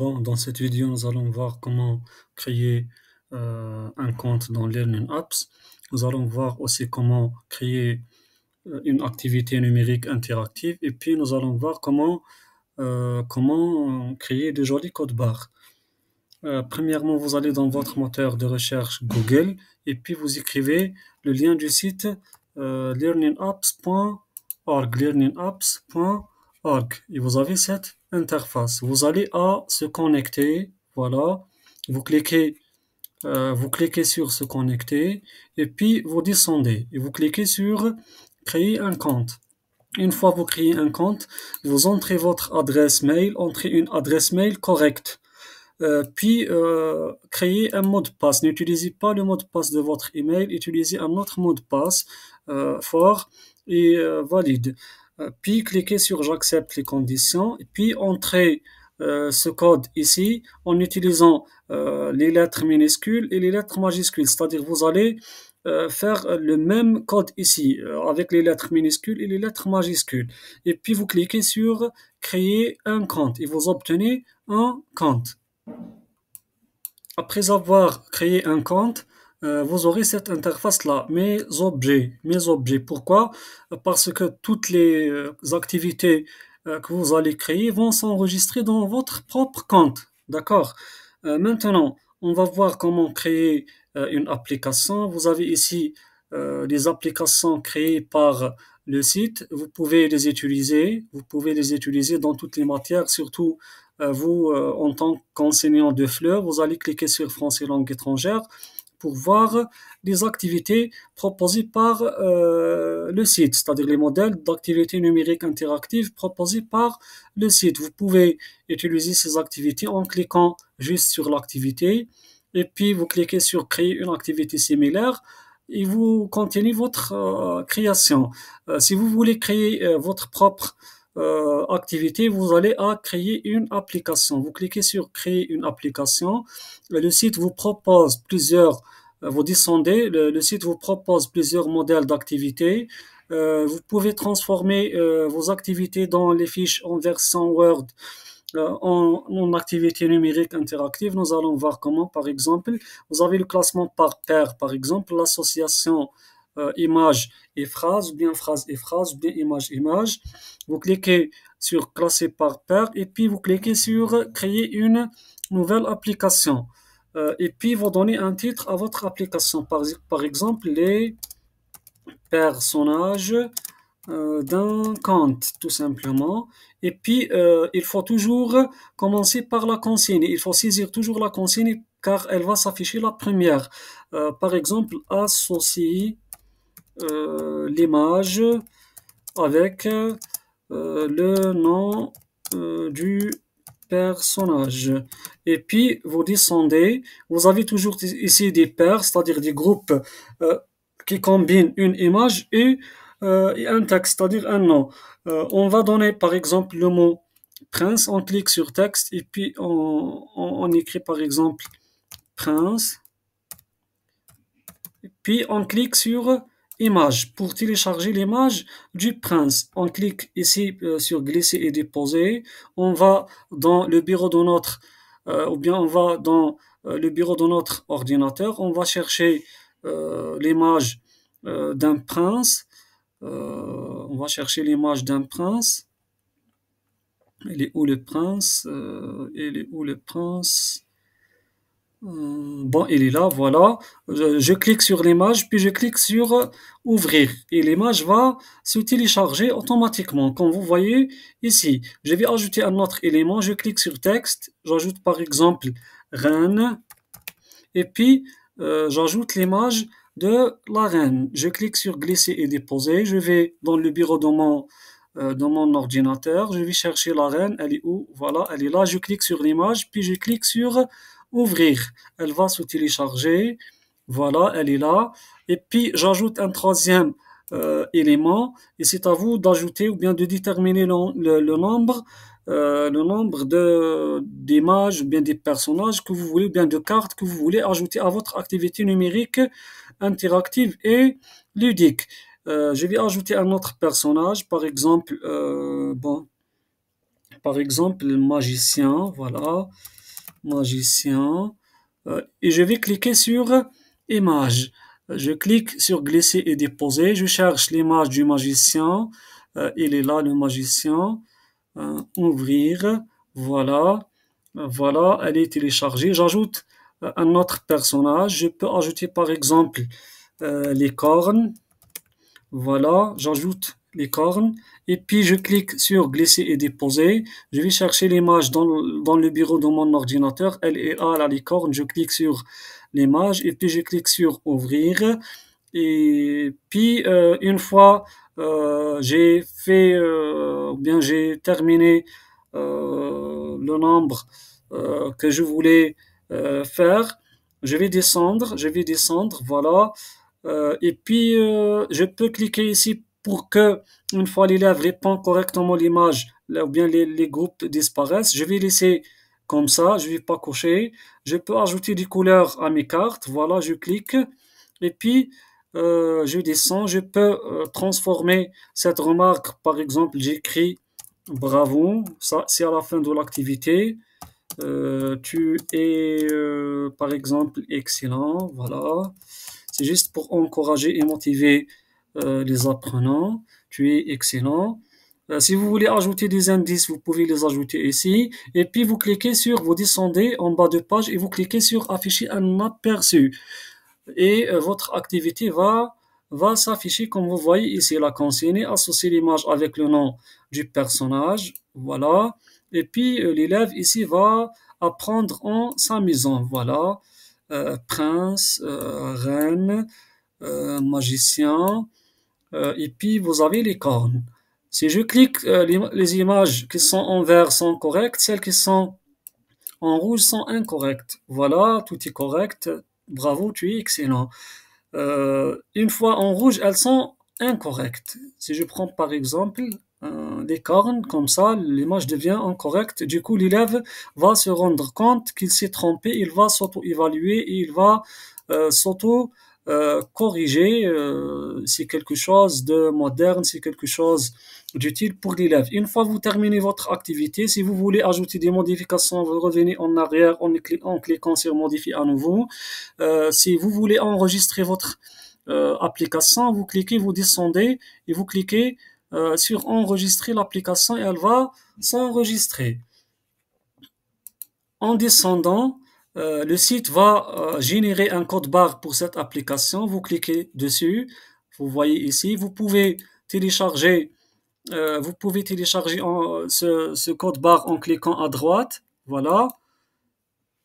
Bon, dans cette vidéo, nous allons voir comment créer un compte dans Learning Apps. Nous allons voir aussi comment créer une activité numérique interactive et puis nous allons voir comment créer de jolis codes barres. Premièrement, vous allez dans votre moteur de recherche Google et puis vous écrivez le lien du site learningapps.org, learningapps.org et vous avez cette interface. Vous allez à se connecter, voilà. Vous cliquez, vous cliquez sur se connecter et puis vous descendez et vous cliquez sur créer un compte. Une fois vous créez un compte, vous entrez votre adresse mail, entrez une adresse mail correcte. Puis créez un mot de passe. N'utilisez pas le mot de passe de votre email, utilisez un autre mot de passe fort et valide. Puis cliquez sur j'accepte les conditions et puis entrez ce code ici en utilisant les lettres minuscules et les lettres majuscules. C'est-à-dire vous allez faire le même code ici avec les lettres minuscules et les lettres majuscules. Et puis vous cliquez sur créer un compte et vous obtenez un compte. Après avoir créé un compte, vous aurez cette interface-là, mes objets. Pourquoi? Parce que toutes les activités que vous allez créer vont s'enregistrer dans votre propre compte. D'accord? Maintenant, on va voir comment créer une application. Vous avez ici les applications créées par le site. Vous pouvez les utiliser dans toutes les matières, surtout vous, en tant qu'enseignant de FLE, vous allez cliquer sur Français langue étrangère pour voir les activités proposées par le site, c'est-à-dire les modèles d'activités numériques interactives proposés par le site. Vous pouvez utiliser ces activités en cliquant juste sur l'activité et puis vous cliquez sur créer une activité similaire et vous continuez votre création. Si vous voulez créer votre propre activité, vous allez à créer une application. Vous cliquez sur créer une application. Le site vous propose vous descendez, le site vous propose plusieurs modèles d'activités. Vous pouvez transformer vos activités dans les fiches en version Word en activité numérique interactive. Nous allons voir comment, par exemple, vous avez le classement par paire, par exemple, l'association image et phrase, ou bien phrase et phrase, ou bien image. Vous cliquez sur classer par paire et puis vous cliquez sur créer une nouvelle application. Et puis vous donnez un titre à votre application. Par exemple, les personnages d'un compte, tout simplement. Et puis, il faut toujours commencer par la consigne. Il faut saisir toujours la consigne car elle va s'afficher la première. Par exemple, associer l'image avec le nom du personnage. Et puis, vous descendez. Vous avez toujours ici des paires, c'est-à-dire des groupes qui combinent une image et un texte, c'est-à-dire un nom. On va donner par exemple le mot prince, on clique sur texte et puis on écrit par exemple prince, puis on clique sur image pour télécharger l'image du prince. On clique ici sur glisser et déposer. On va dans le bureau de ou bien on va dans le bureau de notre ordinateur. On va chercher l'image d'un prince. On va chercher l'image d'un prince. Il est où le prince? Il est où le prince? Bon, il est là, voilà. Je clique sur l'image, puis je clique sur ouvrir. Et l'image va se télécharger automatiquement, comme vous voyez ici. Je vais ajouter un autre élément. Je clique sur texte. J'ajoute par exemple reine. Et puis, j'ajoute l'image de la reine. Je clique sur glisser et déposer. Je vais dans le bureau de mon ordinateur. Je vais chercher la reine. Elle est où? Voilà, elle est là. Je clique sur l'image, puis je clique sur ouvrir. Elle va se télécharger. Voilà, elle est là. Et puis, j'ajoute un troisième élément. Et c'est à vous d'ajouter ou bien de déterminer le nombre d'images ou bien des personnages que vous voulez, ou bien de cartes que vous voulez ajouter à votre activité numérique interactive et ludique. Je vais ajouter un autre personnage, par exemple, bon, par exemple, magicien, voilà, magicien, et je vais cliquer sur image. Je clique sur glisser et déposer, je cherche l'image du magicien, il est là le magicien, ouvrir, voilà, voilà, elle est téléchargée. J'ajoute un autre personnage, je peux ajouter par exemple les cornes, voilà, j'ajoute les cornes et puis je clique sur glisser et déposer. Je vais chercher l'image dans le bureau de mon ordinateur. Elle est à la licorne. Je clique sur l'image et puis je clique sur ouvrir. Et puis une fois j'ai fait, ou bien j'ai terminé le nombre que je voulais faire, je vais descendre, voilà. Et puis, je peux cliquer ici pour que, une fois l'élève répond correctement l'image, là, ou bien les groupes disparaissent. Je vais laisser comme ça, je vais pas cocher. Je peux ajouter des couleurs à mes cartes. Voilà, je clique. Et puis, je descends. Je peux transformer cette remarque. Par exemple, j'écris bravo. Ça, c'est à la fin de l'activité. Tu es, par exemple, excellent. Voilà. C'est juste pour encourager et motiver les apprenants. Tu es excellent. Si vous voulez ajouter des indices, vous pouvez les ajouter ici. Et puis vous cliquez sur, vous descendez en bas de page et vous cliquez sur afficher un aperçu. Et votre activité va s'afficher comme vous voyez ici la consigne, associer l'image avec le nom du personnage. Voilà. Et puis l'élève ici va apprendre en s'amusant. Voilà. Prince, reine, magicien, et puis vous avez les cornes. Si je clique, les images qui sont en vert sont correctes, celles qui sont en rouge sont incorrectes. Voilà, tout est correct. Bravo, tu es excellent. Une fois en rouge, elles sont incorrectes. Si je prends par exemple des cornes, comme ça, l'image devient incorrecte. Du coup, l'élève va se rendre compte qu'il s'est trompé, il va s'auto-évaluer et il va s'auto corriger. C'est quelque chose de moderne, c'est quelque chose d'utile pour l'élève. Une fois vous terminez votre activité, si vous voulez ajouter des modifications, vous revenez en arrière en cliquant sur modifier à nouveau. Si vous voulez enregistrer votre application, vous cliquez, vous descendez et vous cliquez sur enregistrer l'application et elle va s'enregistrer. En descendant, le site va générer un code barre pour cette application. Vous cliquez dessus, vous voyez ici, vous pouvez télécharger ce code barre en cliquant à droite. Voilà.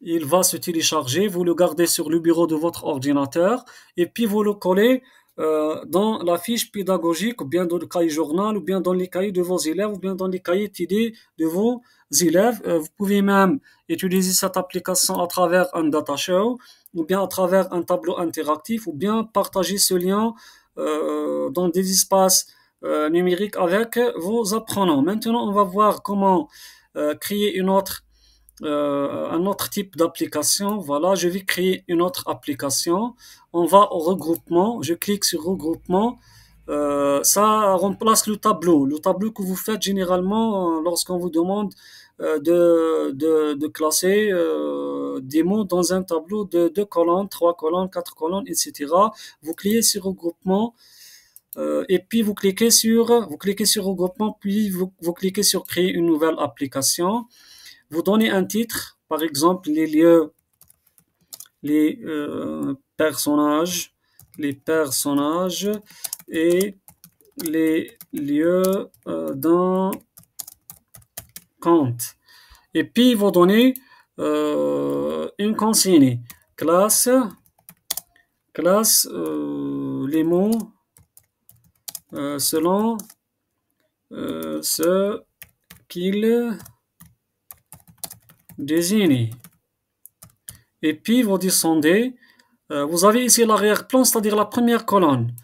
Il va se télécharger, vous le gardez sur le bureau de votre ordinateur et puis vous le collez dans la fiche pédagogique ou bien dans le cahier journal ou bien dans les cahiers de vos élèves ou bien dans les cahiers TD de vos élèves. Vous pouvez même utiliser cette application à travers un data show ou bien à travers un tableau interactif ou bien partager ce lien dans des espaces numériques avec vos apprenants. Maintenant, on va voir comment créer un autre type d'application. Voilà, je vais créer une autre application. On va au regroupement. Je clique sur regroupement. Ça remplace le tableau que vous faites généralement lorsqu'on vous demande de classer des mots dans un tableau de 2 colonnes, 3 colonnes, 4 colonnes, etc. Vous cliquez sur regroupement et puis vous cliquez sur regroupement, puis vous cliquez sur créer une nouvelle application. Vous donnez un titre, par exemple les lieux, les personnages, et les lieux d'un conte. Et puis vous donnez une consigne. Classe, les mots selon ce qu'ils désignent. Et puis vous descendez. Vous avez ici l'arrière-plan, c'est-à-dire la première colonne.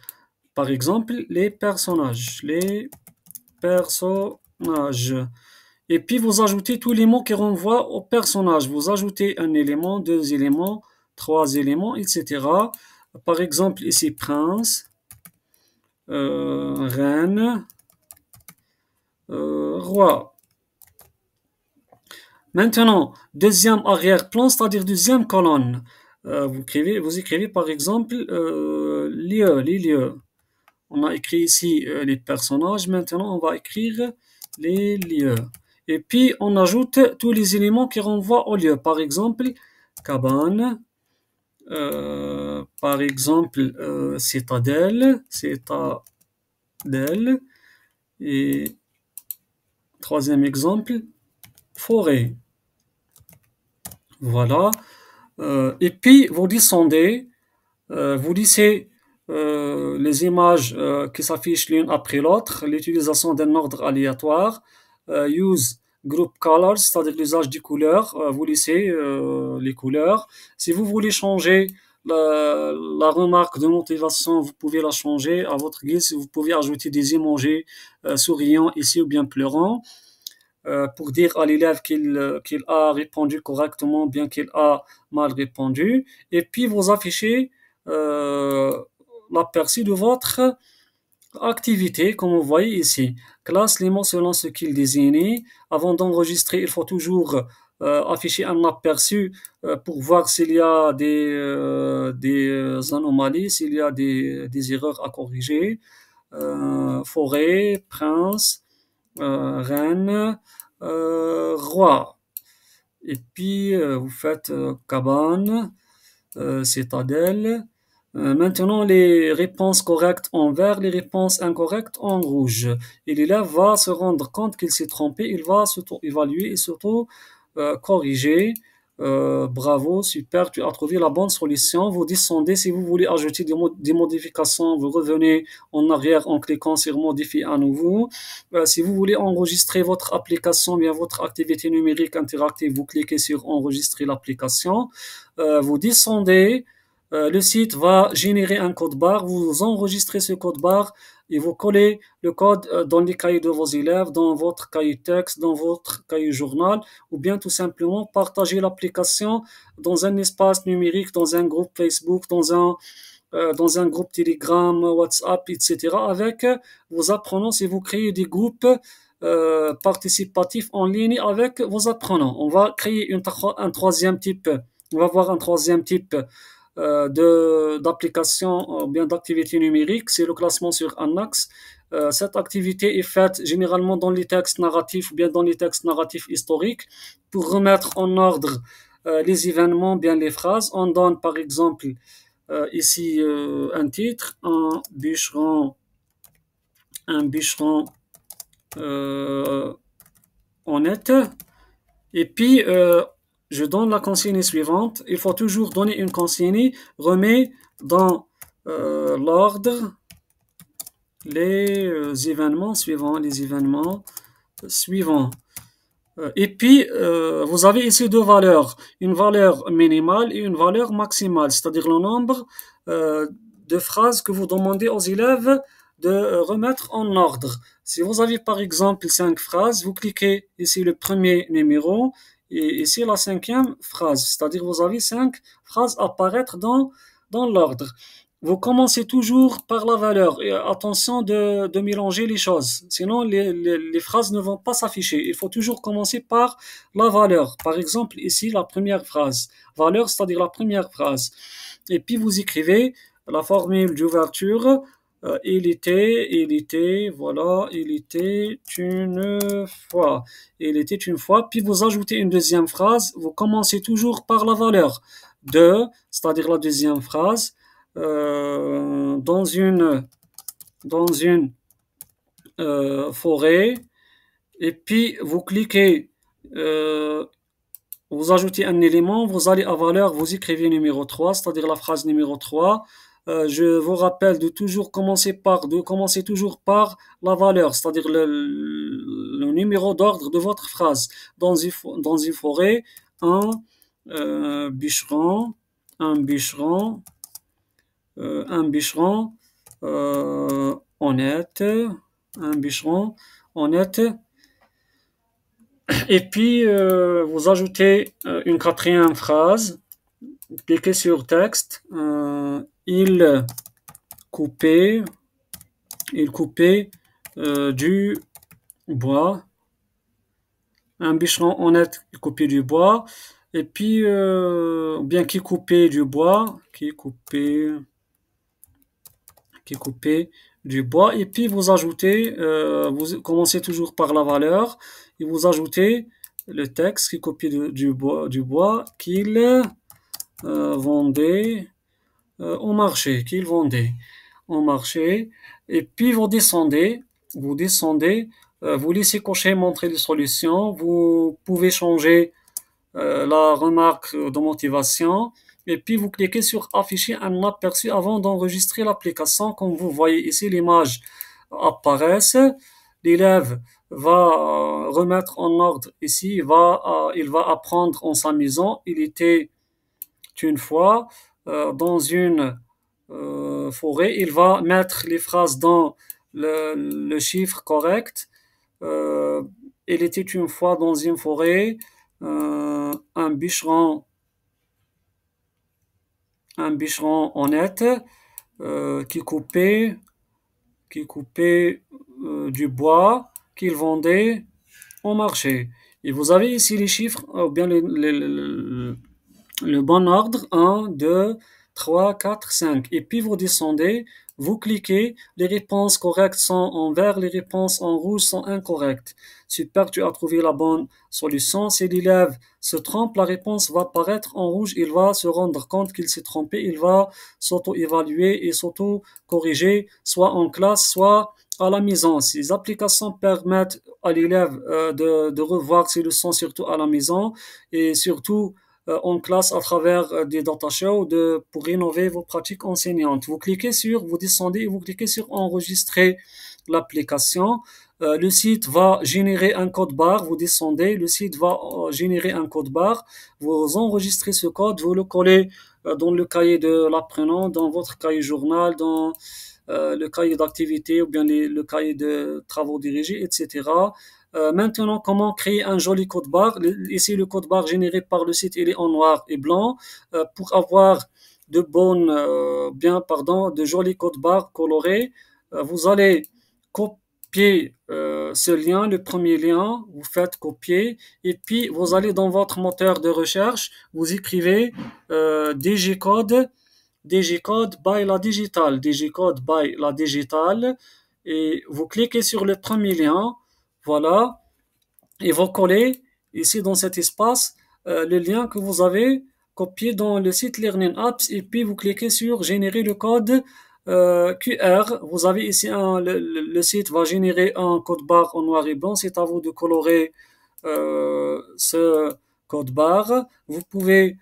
Par exemple, les personnages. Et puis vous ajoutez tous les mots qui renvoient au personnage. Vous ajoutez un élément, 2 éléments, 3 éléments, etc. Par exemple, ici, prince, reine, roi. Maintenant, deuxième arrière-plan, c'est-à-dire deuxième colonne. Vous écrivez par exemple lieux, les lieux. On a écrit ici les personnages. Maintenant, on va écrire les lieux. Et puis, on ajoute tous les éléments qui renvoient au lieu. Par exemple, cabane. Par exemple, citadelle. Citadelle. Et troisième exemple, forêt. Voilà. Et puis, vous descendez. Vous lissez les images qui s'affichent l'une après l'autre, l'utilisation d'un ordre aléatoire, use group colors, c'est-à-dire l'usage des couleurs, vous lissez les couleurs. Si vous voulez changer la remarque de motivation, vous pouvez la changer à votre guise. Vous pouvez ajouter des emojis souriants ici ou bien pleurants pour dire à l'élève qu'il a répondu correctement, bien qu'il a mal répondu. Et puis vous affichez euh, l'aperçu de votre activité, comme vous voyez ici. Classe les mots selon ce qu'ils désignent. Avant d'enregistrer, il faut toujours afficher un aperçu pour voir s'il y a des anomalies, s'il y a des erreurs à corriger. Forêt, prince, reine, roi. Et puis vous faites cabane, citadelle. Maintenant, les réponses correctes en vert, les réponses incorrectes en rouge. Et l'élève va se rendre compte qu'il s'est trompé, il va s'auto-évaluer et s'auto-corriger. Bravo, super, tu as trouvé la bonne solution. Vous descendez, si vous voulez ajouter des modifications, vous revenez en arrière en cliquant sur modifier à nouveau. Si vous voulez enregistrer votre application, bien votre activité numérique interactive, vous cliquez sur enregistrer l'application. Vous descendez. Le site va générer un code barre, vous enregistrez ce code barre et vous collez le code dans les cahiers de vos élèves, dans votre cahier texte, dans votre cahier journal, ou bien tout simplement partager l'application dans un espace numérique, dans un groupe Facebook, dans un groupe Telegram, WhatsApp, etc. avec vos apprenants si vous créez des groupes participatifs en ligne avec vos apprenants. On va créer un troisième type, on va voir un troisième type d'application ou bien d'activité numérique, c'est le classement sur un axe. Cette activité est faite généralement dans les textes narratifs ou bien dans les textes narratifs historiques pour remettre en ordre les événements, bien les phrases. On donne par exemple ici un titre, un bûcheron honnête. Et puis, je donne la consigne suivante. Il faut toujours donner une consigne. Remets dans l'ordre les événements suivants. Les événements suivants. Et puis, vous avez ici deux valeurs. Une valeur minimale et une valeur maximale. C'est-à-dire le nombre de phrases que vous demandez aux élèves de remettre en ordre. Si vous avez par exemple 5 phrases, vous cliquez ici le premier numéro et ici la cinquième phrase. C'est-à-dire vous avez 5 phrases à apparaître dans l'ordre. Vous commencez toujours par la valeur et attention de mélanger les choses. Sinon, les phrases ne vont pas s'afficher. Il faut toujours commencer par la valeur. Par exemple, ici, la première phrase. Valeur, c'est-à-dire la première phrase. Et puis, vous écrivez la formule d'ouverture. Il était, voilà, il était une fois. Il était une fois. Puis, vous ajoutez une deuxième phrase. Vous commencez toujours par la valeur. De, c'est-à-dire la deuxième phrase. Dans une forêt et puis vous cliquez vous ajoutez un élément, vous allez à valeur, vous écrivez numéro 3, c'est-à-dire la phrase numéro 3. Je vous rappelle de commencer toujours par la valeur, c'est-à-dire le numéro d'ordre de votre phrase. Dans une forêt, un bûcheron, un bûcheron, un bûcheron honnête, un bûcheron honnête. Et puis, vous ajoutez une quatrième phrase, cliquez sur texte, il coupait, il coupait du bois un bûcheron honnête qui coupe du bois, et puis, ou bien qui coupait du bois, qui coupait du bois, et puis vous ajoutez, vous commencez toujours par la valeur, et vous ajoutez le texte qui copie du bois qu'il vendait au marché, qu'il vendait au marché, et puis vous descendez, vous laissez cocher montrer les solutions, vous pouvez changer la remarque de motivation, et puis vous cliquez sur afficher un aperçu avant d'enregistrer l'application. Comme vous voyez ici, l'image apparaisse. L'élève va remettre en ordre ici, il va apprendre en s'amusant. Il était une fois dans une forêt. Il va mettre les phrases dans le chiffre correct. Euh, il était une fois dans une forêt, un bûcheron honnête qui coupait du bois qu'il vendait au marché. Et vous avez ici les chiffres, ou bien le bon ordre, un, 2, 3, 4, 5. Et puis vous descendez, vous cliquez, les réponses correctes sont en vert, les réponses en rouge sont incorrectes. Super, tu as trouvé la bonne solution. Si l'élève se trompe, la réponse va apparaître en rouge, il va se rendre compte qu'il s'est trompé, il va s'auto-évaluer et s'auto-corriger, soit en classe, soit à la maison. Ces applications permettent à l'élève de revoir ses leçons, surtout à la maison, et surtout en classe à travers des data shows pour rénover vos pratiques enseignantes. Vous descendez et vous cliquez sur enregistrer l'application. Le site va générer un code barre. Vous descendez, le site va générer un code barre. Vous enregistrez ce code, vous le collez dans le cahier de l'apprenant, dans votre cahier journal, dans le cahier d'activité ou bien le cahier de travaux dirigés, etc. Maintenant, comment créer un joli code barre? Ici, le code barre généré par le site, il est en noir et blanc. Pour avoir de jolis codes barres colorés, vous allez copier ce lien, le premier lien, vous faites copier, et puis vous allez dans votre moteur de recherche, vous écrivez DGCode, DGCode by la digitale, et vous cliquez sur le premier lien, voilà, et vous collez ici dans cet espace le lien que vous avez copié dans le site Learning Apps, et puis vous cliquez sur générer le code QR. Vous avez ici le site va générer un code barre en noir et blanc. C'est à vous de colorer ce code barre. Vous pouvez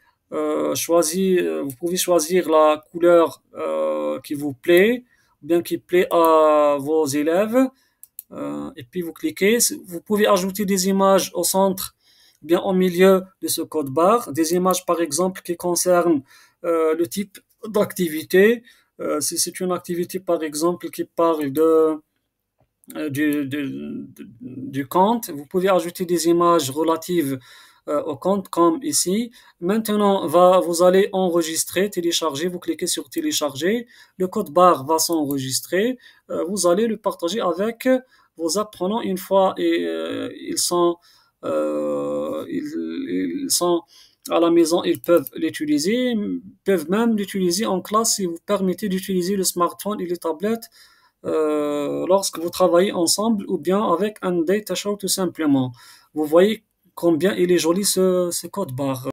choisir la couleur qui vous plaît, bien qui plaît à vos élèves. Et puis vous cliquez. Vous pouvez ajouter des images au centre, bien au milieu de ce code barre. Des images par exemple qui concernent le type d'activité. Si c'est une activité par exemple qui parle du compte, vous pouvez ajouter des images relatives au compte comme ici. Maintenant, vous allez enregistrer, télécharger, vous cliquez sur télécharger, le code barre va s'enregistrer, vous allez le partager avec vos apprenants une fois et ils sont à la maison, ils peuvent l'utiliser, peuvent même l'utiliser en classe si vous permettez d'utiliser le smartphone et les tablettes lorsque vous travaillez ensemble ou bien avec un data show tout simplement. Vous voyez combien il est joli ce code barre.